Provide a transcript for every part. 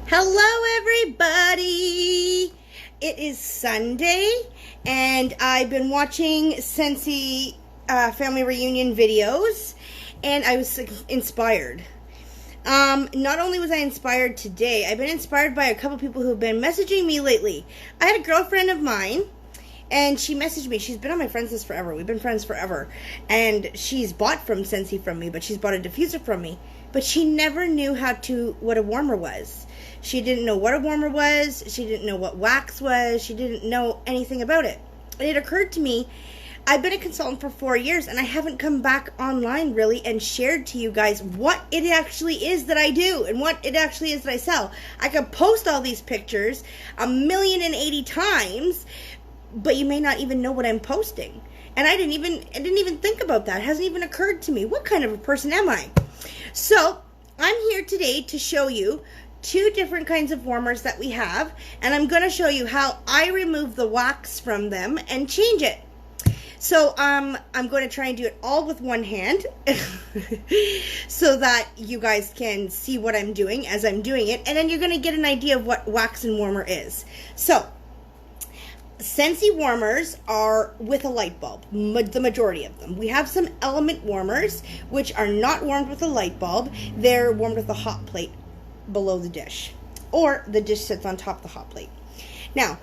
Hello, everybody. It is Sunday, and I've been watching Scentsy family reunion videos, and I was inspired. Not only was I inspired today, I've been inspired by a couple people who've been messaging me lately. I had a girlfriend of mine, and she messaged me. She's been on my friends list forever. We've been friends forever. And she's bought from Scentsy from me, but she's bought a diffuser from me. But she never knew what a warmer was. She didn't know what a warmer was. She didn't know what wax was. She didn't know anything about it. And it occurred to me, I've been a consultant for 4 years, and I haven't come back online really and shared to you guys what it actually is that I do and what it actually is that I sell. I could post all these pictures 1,080,000 times, but you may not even know what I'm posting. And I didn't even think about that. It hasn't even occurred to me. What kind of a person am I? So I'm here today to show you 2 different kinds of warmers that we have, and I'm going to show you how I remove the wax from them and change it. So I'm going to try and do it all with one hand so that you guys can see what I'm doing as I'm doing it, and then you're going to get an idea of what wax and warmer is. So Scentsy warmers are with a light bulb, the majority of them. We have some element warmers, which are not warmed with a light bulb. They're warmed with a hot plate below the dish, or the dish sits on top of the hot plate. Now,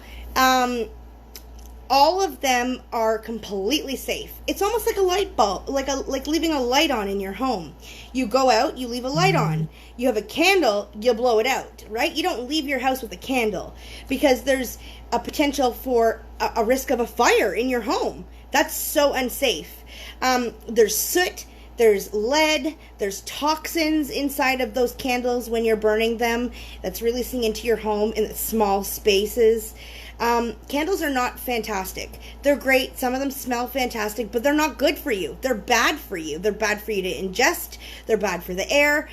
all of them are completely safe. It's almost like a light bulb, like leaving a light on in your home. You go out, you leave a light on. You have a candle, you blow it out, right? You don't leave your house with a candle because there's a potential for a risk of a fire in your home. That's so unsafe. There's soot, there's lead, there's toxins inside of those candles when you're burning them that's releasing into your home in small spaces. Candles are not fantastic. They're great. Some of them smell fantastic, but they're not good for you. They're bad for you. They're bad for you to ingest. They're bad for the air.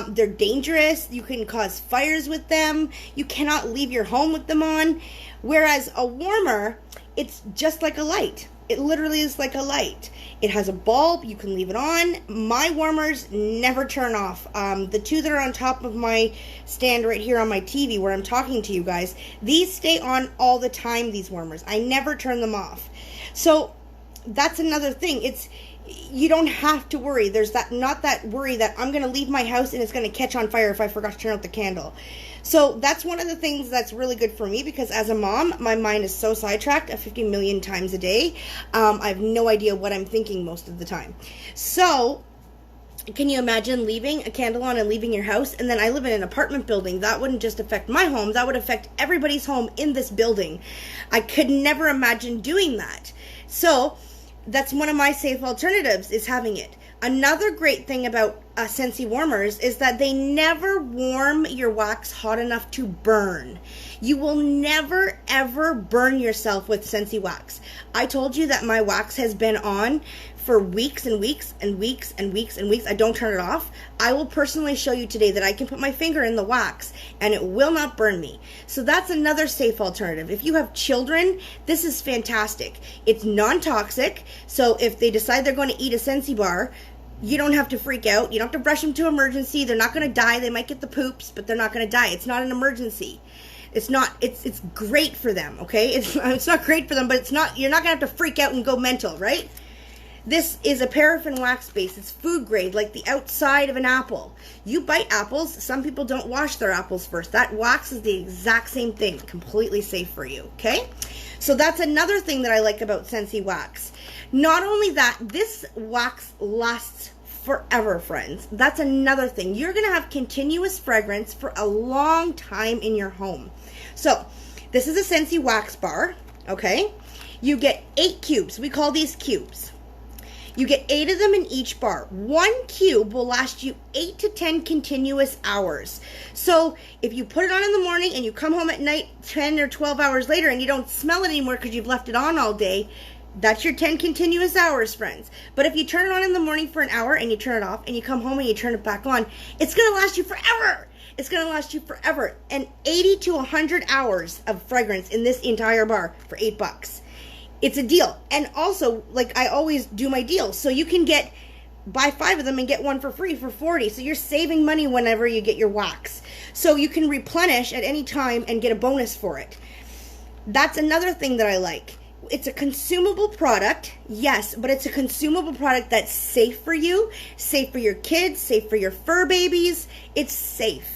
They're dangerous. You can cause fires with them. You cannot leave your home with them on. Whereas a warmer, it's just like a light. It literally is like a light. It has a bulb. You can leave it on. My warmers never turn off. The 2 that are on top of my stand right here on my TV where I'm talking to you guys, these stay on all the time, these warmers. I never turn them off. So that's another thing. You don't have to worry. There's not that worry that I'm going to leave my house and it's going to catch on fire if I forgot to turn out the candle. So that's one of the things that's really good for me, because as a mom, my mind is so sidetracked 50 million times a day. I have no idea what I'm thinking most of the time. So can you imagine leaving a candle on and leaving your house? And then I live in an apartment building. That wouldn't just affect my home. That would affect everybody's home in this building. I could never imagine doing that. So that's one of my safe alternatives, is having it. Another great thing about Scentsy warmers is that they never warm your wax hot enough to burn. You will never, ever burn yourself with Scentsy wax. I told you that my wax has been on for weeks and weeks and weeks and weeks and weeks. I don't turn it off. I will personally show you today that I can put my finger in the wax and it will not burn me. So that's another safe alternative. If you have children, this is fantastic. It's non-toxic, so if they decide they're going to eat a Scentsy bar, you don't have to freak out. You don't have to brush them to emergency. They're not going to die. They might get the poops, but they're not going to die. It's not an emergency. It's great for them, okay? It's not great for them, but you're not going to have to freak out and go mental, right? This is a paraffin wax base. It's food grade, like the outside of an apple. You bite apples. Some people don't wash their apples first. That wax is the exact same thing. Completely safe for you, okay? So that's another thing that I like about Scentsy wax. Not only that, this wax lasts forever, friends. That's another thing. You're going to have continuous fragrance for a long time in your home. So this is a Scentsy wax bar, okay? You get 8 cubes. We call these cubes. You get 8 of them in each bar. 1 cube will last you 8 to 10 continuous hours. So if you put it on in the morning and you come home at night 10 or 12 hours later and you don't smell it anymore because you've left it on all day, that's your 10 continuous hours, friends. But if you turn it on in the morning for an hour and you turn it off and you come home and you turn it back on, it's going to last you forever. It's going to last you forever. And 80 to 100 hours of fragrance in this entire bar for $8. It's a deal. And also, like I always do my deals, so you can get buy 5 of them and get one for free for $40. So you're saving money whenever you get your wax. So you can replenish at any time and get a bonus for it. That's another thing that I like. It's a consumable product, yes, but it's a consumable product that's safe for you, safe for your kids, safe for your fur babies. It's safe.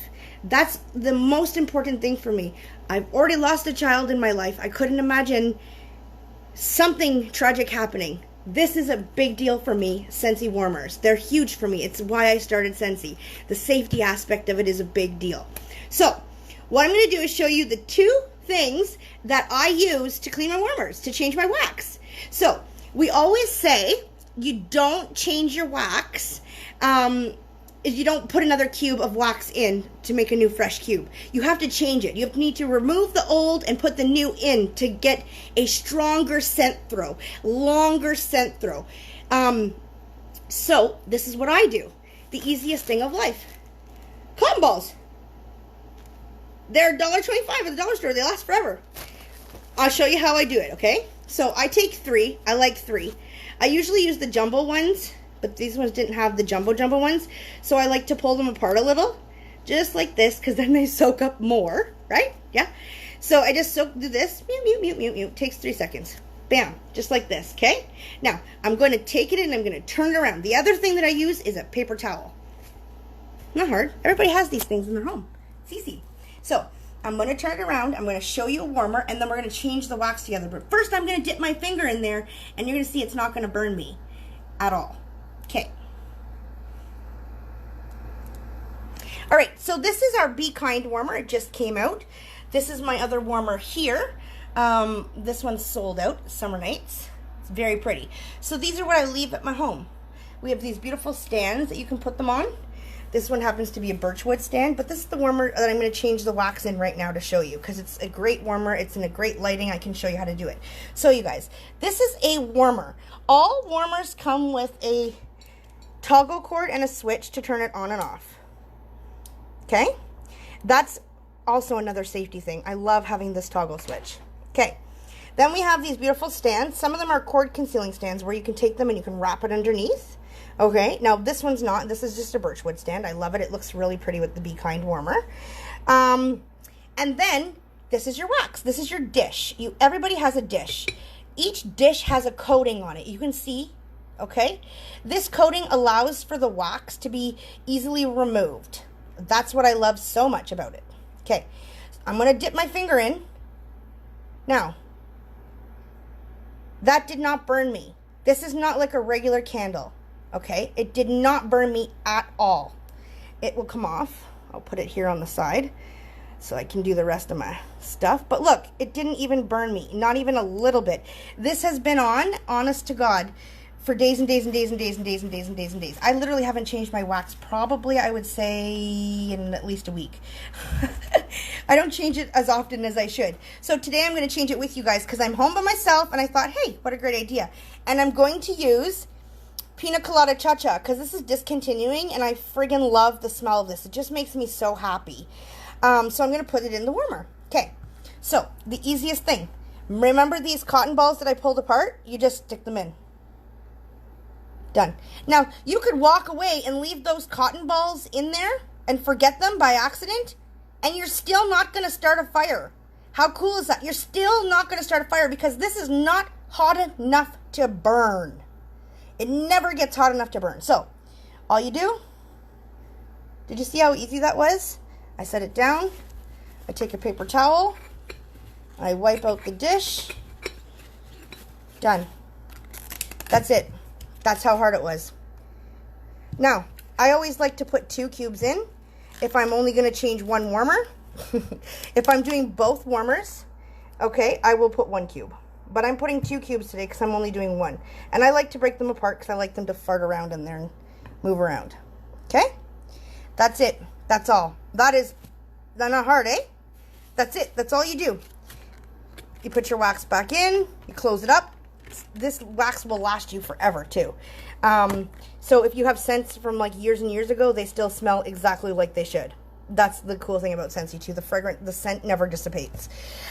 That's the most important thing for me. I've already lost a child in my life. I couldn't imagine something tragic happening. This is a big deal for me, Scentsy Warmers. They're huge for me. It's why I started Scentsy. The safety aspect of it is a big deal. So, what I'm going to do is show you the 2 things that I use to clean my warmers, to change my wax. So, we always say you don't change your wax if you don't put another cube of wax in to make a new fresh cube. You have to change it. You need to remove the old and put the new in to get a stronger scent throw, longer scent throw. So this is what I do. The easiest thing of life. Cotton balls. They're $1.25 at the dollar store. They last forever. I'll show you how I do it, okay? So I take 3. I like 3. I usually use the jumbo ones, but these ones didn't have the jumbo ones. So I like to pull them apart a little, just like this, because then they soak up more, right? Yeah. So I just do this. Takes 3 seconds. Bam. Just like this, okay? Now, I'm going to take it and I'm going to turn it around. The other thing that I use is a paper towel. Not hard. Everybody has these things in their home. It's easy. So I'm going to turn it around. I'm going to show you a warmer, and then we're going to change the wax together. But first, I'm going to dip my finger in there, and you're going to see it's not going to burn me at all. Okay. All right, so this is our Be Kind warmer. It just came out. This is my other warmer here. This one's sold out, Summer Nights. It's very pretty. So these are what I leave at my home. We have these beautiful stands that you can put them on. This one happens to be a birchwood stand, but this is the warmer that I'm going to change the wax in right now to show you, because it's a great warmer. It's in a great lighting. I can show you how to do it. So you guys, this is a warmer. All warmers come with a toggle cord and a switch to turn it on and off. Okay? That's also another safety thing. I love having this toggle switch. Okay. Then we have these beautiful stands. Some of them are cord concealing stands where you can take them and you can wrap it underneath. Okay, now this one's not. This is just a birchwood stand. I love it. It looks really pretty with the Be Kind warmer. And then this is your wax. This is your dish. Everybody has a dish. Each dish has a coating on it. You can see, okay? This coating allows for the wax to be easily removed. That's what I love so much about it. Okay, I'm going to dip my finger in. Now, that did not burn me. This is not like a regular candle. Okay, it did not burn me at all. It will come off. I'll put it here on the side so I can do the rest of my stuff. But look, it didn't even burn me, not even a little bit. This has been on, honest to God, for days and days and days and days and days and days and days and days. I literally haven't changed my wax probably, I would say, in at least a week. I don't change it as often as I should. So today I'm going to change it with you guys because I'm home by myself and I thought, hey, what a great idea. And I'm going to use Pina Colada Cha-Cha, because this is discontinuing, and I friggin' love the smell of this. It just makes me so happy. So I'm going to put it in the warmer. Okay, so the easiest thing. Remember these cotton balls that I pulled apart? You just stick them in. Done. Now, you could walk away and leave those cotton balls in there and forget them by accident, and you're still not going to start a fire. How cool is that? You're still not going to start a fire because this is not hot enough to burn. It never gets hot enough to burn. So, all you do, did you see how easy that was? I set it down. I take a paper towel. I wipe out the dish. Done. That's it. That's how hard it was. Now, I always like to put 2 cubes in if I'm only going to change one warmer. If I'm doing both warmers, okay, I will put 1 cube. But I'm putting 2 cubes today because I'm only doing 1. And I like to break them apart because I like them to fart around in there and move around. Okay? That's it. That's all. That's not hard, eh? That's it. That's all you do. You put your wax back in. You close it up. This wax will last you forever, too. So if you have scents from like years and years ago, they still smell exactly like they should. That's the cool thing about Scentsy too. The scent never dissipates.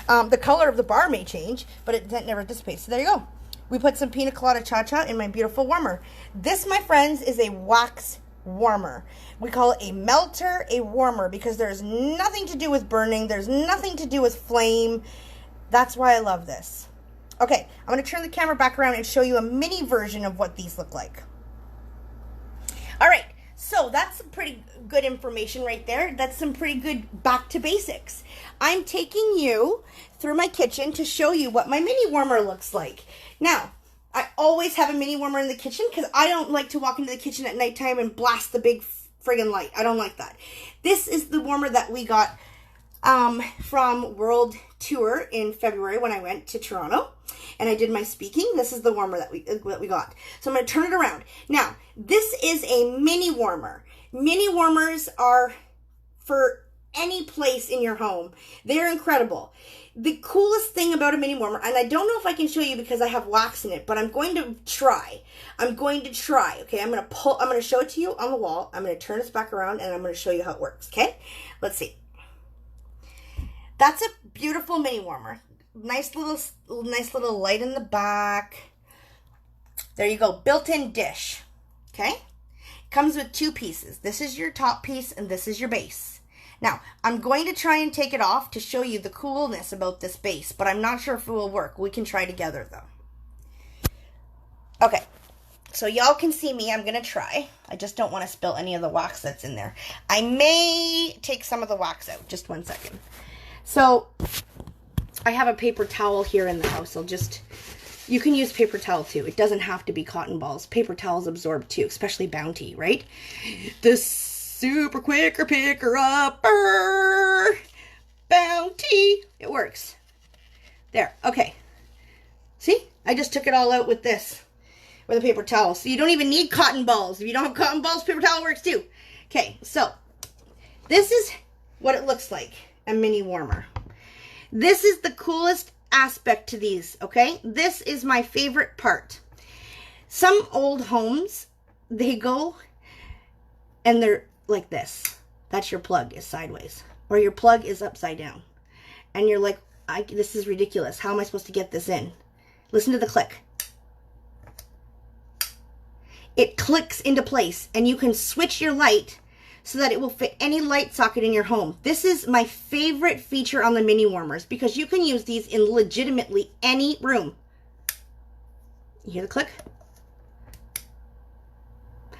The color of the bar may change, but it never dissipates. So there you go. We put some pina colada cha-cha in my beautiful warmer. This, my friends, is a wax warmer. We call it a melter, a warmer, because there's nothing to do with burning. There's nothing to do with flame. That's why I love this. Okay, I'm going to turn the camera back around and show you a mini version of what these look like. All right, so that's some pretty good information right there. That's some pretty good back to basics. I'm taking you through my kitchen to show you what my mini warmer looks like. Now, I always have a mini warmer in the kitchen because I don't like to walk into the kitchen at nighttime and blast the big friggin' light. I don't like that. This is the warmer that we got from World Tour in February when I went to Toronto and I did my speaking. This is the warmer that we got. So I'm going to turn it around. Now, this is a mini warmer. Mini warmers are for any place in your home. They're incredible. The coolest thing about a mini warmer, and I don't know if I can show you because I have wax in it, but I'm going to try. Okay, I'm going to show it to you on the wall. I'm going to turn this back around and I'm going to show you how it works, okay? Let's see. That's a beautiful mini warmer. Nice little light in the back. There you go, built-in dish, okay? Comes with two pieces. This is your top piece and this is your base. Now, I'm going to try and take it off to show you the coolness about this base, but I'm not sure if it will work. We can try together, though. Okay, so y'all can see me. I'm going to try. I just don't want to spill any of the wax that's in there. I may take some of the wax out. Just one second. So, I have a paper towel here in the house. You can use paper towel, too. It doesn't have to be cotton balls. Paper towels absorb, too, especially Bounty, right? This super quicker picker-upper Bounty. It works. There. Okay. See? I just took it all out with this. With a paper towel. So you don't even need cotton balls. If you don't have cotton balls, paper towel works too. Okay. So this is what it looks like. A mini warmer. This is the coolest aspect to these. Okay. This is my favorite part. Some old homes, they go and they're like this. That's your plug is sideways. Or your plug is upside down. And you're like, this is ridiculous. How am I supposed to get this in? Listen to the click. It clicks into place and you can switch your light so that it will fit any light socket in your home. This is my favorite feature on the mini warmers because you can use these in legitimately any room. You hear the click?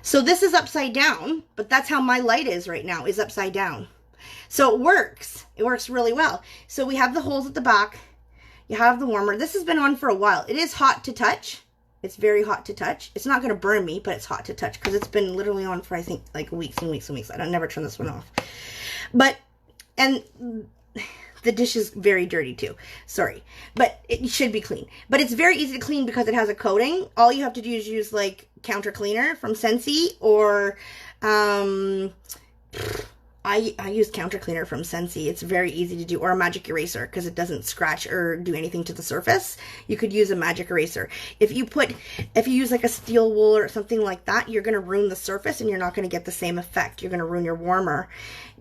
So this is upside down, but that's how my light is right now, is upside down. So it works. It works really well. So we have the holes at the back. You have the warmer. This has been on for a while. It is hot to touch. It's very hot to touch. It's not going to burn me, but it's hot to touch because it's been literally on for, I think, like weeks and weeks and weeks. I don't never turn this one off. And the dish is very dirty too. Sorry. But it should be clean. But it's very easy to clean because it has a coating. All you have to do is use like counter cleaner from Scentsy or I use counter cleaner from Scentsy. It's very easy to do, or a magic eraser because it doesn't scratch or do anything to the surface. You could use a magic eraser. If you use like a steel wool or something like that, you're going to ruin the surface and you're not going to get the same effect. You're going to ruin your warmer.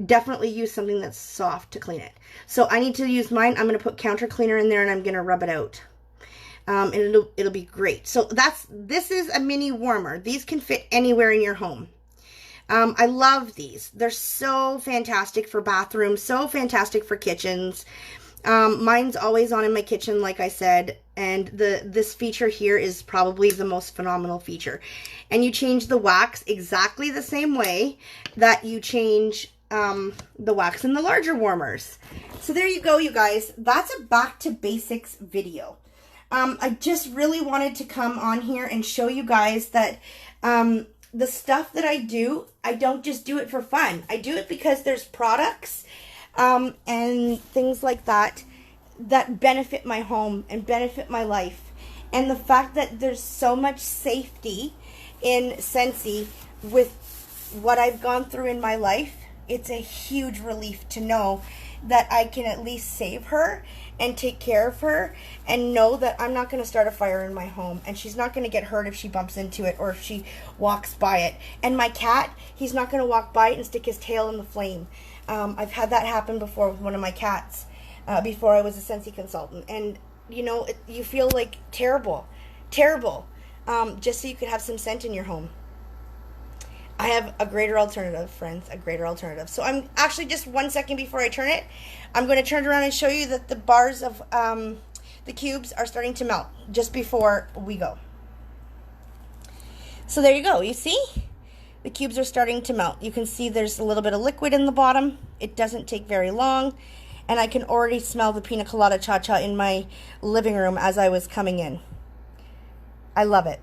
Definitely use something that's soft to clean it. So I need to use mine. I'm going to put counter cleaner in there and I'm going to rub it out. And it'll be great. So this is a mini warmer. These can fit anywhere in your home. I love these. They're so fantastic for bathrooms, so fantastic for kitchens. Mine's always on in my kitchen, like I said, and this feature here is probably the most phenomenal feature. And you change the wax exactly the same way that you change the wax in the larger warmers. So there you go, you guys. That's a back to basics video. I just really wanted to come on here and show you guys that the stuff that I do, I don't just do it for fun. I do it because there's products and things like that that benefit my home and benefit my life. And the fact that there's so much safety in Scentsy with what I've gone through in my life, it's a huge relief to know that I can at least save her and take care of her and know that I'm not going to start a fire in my home and she's not going to get hurt if she bumps into it or if she walks by it. And my cat, he's not going to walk by it and stick his tail in the flame. I've had that happen before with one of my cats before I was a Scentsy consultant. And, you know, you feel like terrible terrible, just so you could have some scent in your home. I have a greater alternative, friends, a greater alternative. So I'm actually, just 1 second before I turn it, I'm going to turn it around and show you that the bars of the cubes are starting to melt just before we go. So there you go. You see? The cubes are starting to melt. You can see there's a little bit of liquid in the bottom. It doesn't take very long. And I can already smell the pina colada cha-cha in my living room as I was coming in. I love it.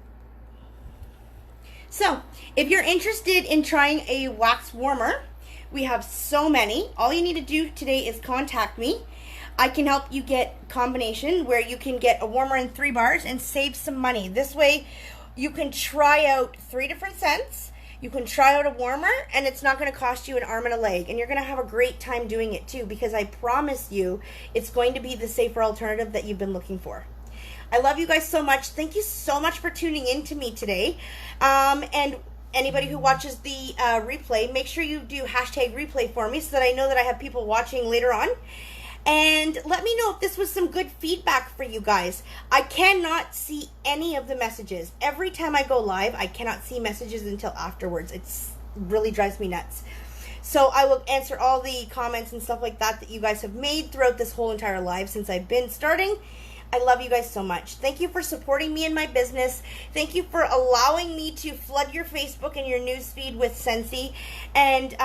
So, if you're interested in trying a wax warmer, we have so many. All you need to do today is contact me. I can help you get a combination where you can get a warmer and 3 bars and save some money. This way, you can try out 3 different scents. You can try out a warmer, and it's not going to cost you an arm and a leg. And you're going to have a great time doing it too, because I promise you, it's going to be the safer alternative that you've been looking for. I love you guys so much. Thank you so much for tuning in to me today. And anybody who watches the replay, make sure you do #replay for me so that I know that I have people watching later on. And let me know if this was some good feedback for you guys. I cannot see any of the messages. Every time I go live, I cannot see messages until afterwards. It really drives me nuts. So I will answer all the comments and stuff like that you guys have made throughout this whole entire live since I've been starting. I love you guys so much. Thank you for supporting me in my business. Thank you for allowing me to flood your Facebook and your newsfeed with Scentsy. And,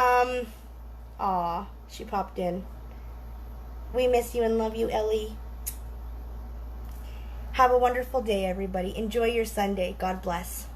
aw, she popped in. We miss you and love you, Ellie. Have a wonderful day, everybody. Enjoy your Sunday. God bless.